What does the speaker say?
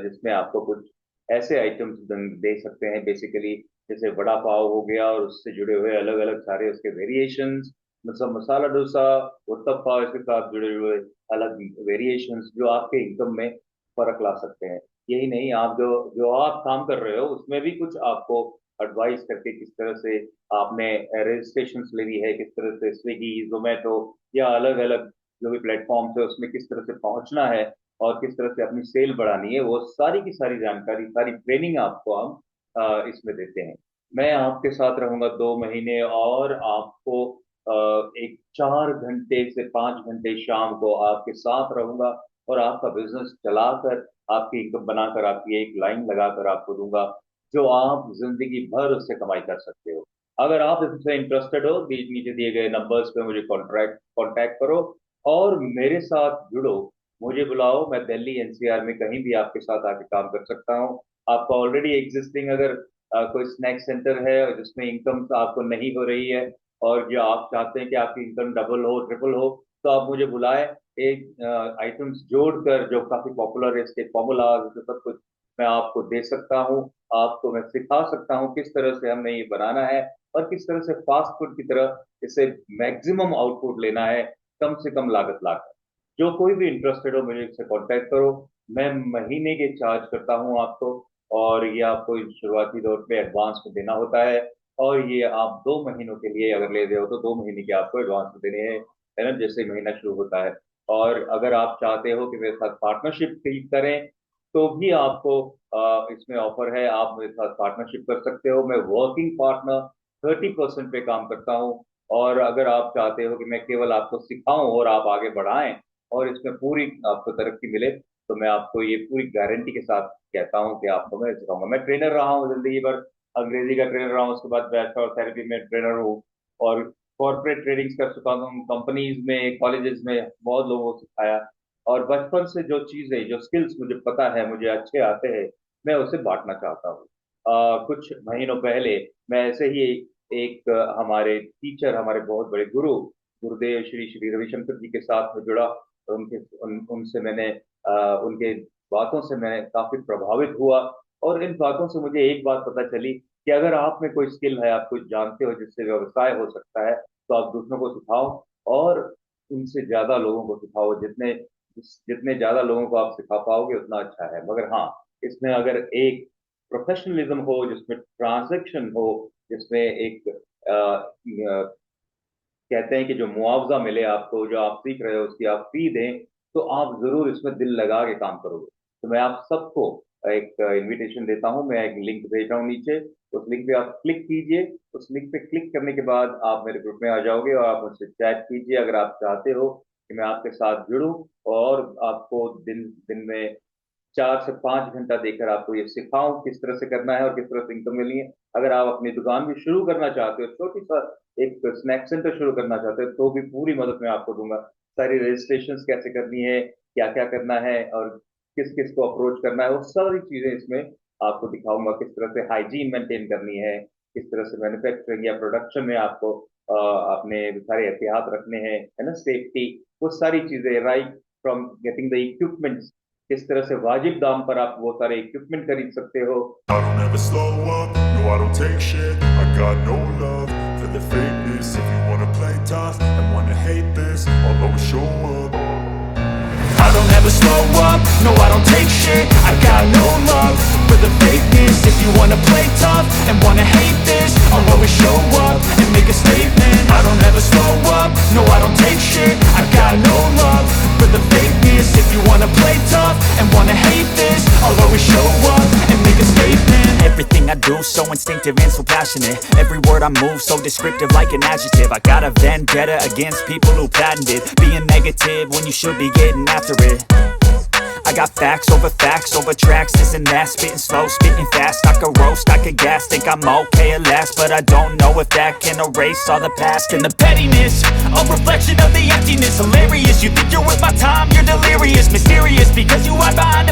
जिसमें आपको कुछ ऐसे आइटम्स दे सकते हैं बेसिकली, जैसे वड़ा पाव हो गया और उससे जुड़े हुए अलग अलग सारे उसके वेरिएशंस, मतलब मसाला डोसा, उत्तपा, इसके साथ जुड़े हुए अलग वेरिएशंस जो आपके इनकम में फर्क ला सकते हैं। यही नहीं, आप जो जो आप काम कर रहे हो उसमें भी कुछ आपको एडवाइस करके किस तरह से आपने रजिस्ट्रेशन लेनी है, किस तरह से स्विगी, जोमेटो या अलग अलग जो भी प्लेटफॉर्म है उसमें किस तरह से पहुंचना है और किस तरह से अपनी सेल बढ़ानी है, वो सारी की सारी जानकारी, सारी ट्रेनिंग आपको हम इसमें देते हैं। मैं आपके साथ रहूंगा 2 महीने और आपको एक 4 घंटे से 5 घंटे शाम को आपके साथ रहूंगा और आपका बिजनेस चलाकर आपकी इनकम बनाकर आपकी एक लाइन लगाकर आपको दूंगा जो आप जिंदगी भर उससे कमाई कर सकते हो। अगर आप इससे इंटरेस्टेड हो, नीचे दिए गए नंबर्स पे मुझे कॉन्ट्रैक्ट कांटेक्ट करो और मेरे साथ जुड़ो। मुझे बुलाओ, मैं दिल्ली एनसीआर में कहीं भी आपके साथ आके काम कर सकता हूँ। आपका ऑलरेडी एग्जिस्टिंग अगर कोई स्नैक सेंटर है और जिसमें इनकम आपको नहीं हो रही है और जो आप चाहते हैं कि आपकी इनकम डबल हो, ट्रिपल हो, तो आप मुझे बुलाए। एक आइटम्स जोड़कर जो काफी पॉपुलर है, इसके फॉर्मूला सब कुछ मैं आपको दे सकता हूँ। आपको मैं सिखा सकता हूँ किस तरह से हमने ये बनाना है और किस तरह से फास्ट फूड की तरह इसे मैक्सिमम आउटपुट लेना है, कम से कम लागत लाकर। जो कोई भी इंटरेस्टेड हो मुझे इससे कांटेक्ट करो। मैं महीने के चार्ज करता हूँ आपको, और ये आपको शुरुआती दौर पे एडवांस में देना होता है। और ये आप 2 महीनों के लिए अगर ले रहे हो तो 2 महीने के आपको एडवांस में देने हैं, है ना, जैसे ही महीना शुरू होता है। और अगर आप चाहते हो कि मेरे साथ पार्टनरशिप करें तो भी आपको इसमें ऑफर है, आप मेरे साथ पार्टनरशिप कर सकते हो। मैं वर्किंग पार्टनर 30% पे काम करता हूँ। और अगर आप चाहते हो कि मैं केवल आपको सिखाऊं और आप आगे बढ़ाएं और इसमें पूरी आपको तरक्की मिले, तो मैं आपको ये पूरी गारंटी के साथ कहता हूँ कि आपको मैं सिखाऊंगा। मैं ट्रेनर रहा हूँ जिंदगी भर, अंग्रेजी का ट्रेनर रहा हूँ, उसके बाद बैचलर थेरेपी में ट्रेनर हूँ और कॉर्पोरेट ट्रेनिंग्स कर चुका हूँ, कंपनीज में, कॉलेजेस में बहुत लोगों को सिखाया। और बचपन से जो चीजें, जो स्किल्स मुझे पता है, मुझे अच्छे आते हैं, मैं उसे बांटना चाहता हूँ। कुछ महीनों पहले मैं ऐसे ही एक हमारे टीचर, हमारे बहुत बड़े गुरु, गुरुदेव श्री श्री रविशंकर जी के साथ में जुड़ा। उनसे मैंने उनके बातों से मैं काफी प्रभावित हुआ। और इन बातों से मुझे एक बात पता चली कि अगर आप में कोई स्किल है, आप कुछ जानते हो जिससे व्यवसाय हो सकता है, तो आप दूसरों को सिखाओ और उनसे ज्यादा लोगों को सिखाओ। जितने जितने ज्यादा लोगों को आप सिखा पाओगे उतना अच्छा है। मगर हाँ, इसमें अगर एक प्रोफेशनलिज्म हो, जिसमें ट्रांजैक्शन हो, जिसमें एक कहते हैं कि जो मुआवजा मिले आपको, जो आप सीख रहे हो उसकी आप फी दें, तो आप जरूर इसमें दिल लगा के काम करोगे। तो मैं आप सबको एक इनविटेशन देता हूं, मैं एक लिंक भेज रहा हूं नीचे। उस लिंक पे आप क्लिक कीजिए। उस लिंक पे क्लिक करने के बाद आप मेरे ग्रुप में आ जाओगे और आप मुझसे चैट कीजिए अगर आप चाहते हो कि मैं आपके साथ जुड़ूं और आपको दिन दिन में 4 से 5 घंटा देकर आपको ये सिखाऊं किस तरह से करना है और किस तरह से इनकम मिलनी है। अगर आप अपनी दुकान भी शुरू करना चाहते हो, छोटी सा एक स्नैक सेंटर शुरू करना चाहते हो, तो भी पूरी मदद मैं आपको दूंगा। सारी रजिस्ट्रेशन कैसे करनी है, क्या क्या करना है और किस किस को अप्रोच करना है, वो सारी चीजें इसमें आपको दिखाऊंगा। किस तरह से हाइजीन मेंटेन करनी है, किस तरह से मैन्युफैक्चरिंग या प्रोडक्शन में आपको अपने सारे एहतियात रखने हैं, है ना, सेफ्टी, वो सारी चीजें, right from getting the equipment, किस तरह से वाजिब दाम पर आप वो सारे इक्विपमेंट खरीद सकते हो। I don't ever slow up, no I don't take shit. I got no love for the fakeness. If you wanna play tough and wanna hate this, I'll always show up. I don't ever slow up, no I don't take shit. I got no love for the fakeness. If you wanna play tough and wanna hate this, I'll always show up and make a statement. I don't ever slow up, no I don't take shit. I got no love for the fakeness. If you wanna play tough and wanna hate this, I'll always show up and make a statement. Everything I do so instinctive and so passionate. Every word I move so descriptive like an adjective. I got a vendetta against people who patented being negative when you should be getting after it. I got facts over tracks, this and that. Spitting slow, spitting fast. I could roast, I could gas. Think I'm okay at last, but I don't know if that can erase all the past. And the pettiness, a reflection of the emptiness. Hilarious, you think you're worth my time, you're delirious. Mysterious, because you hide behind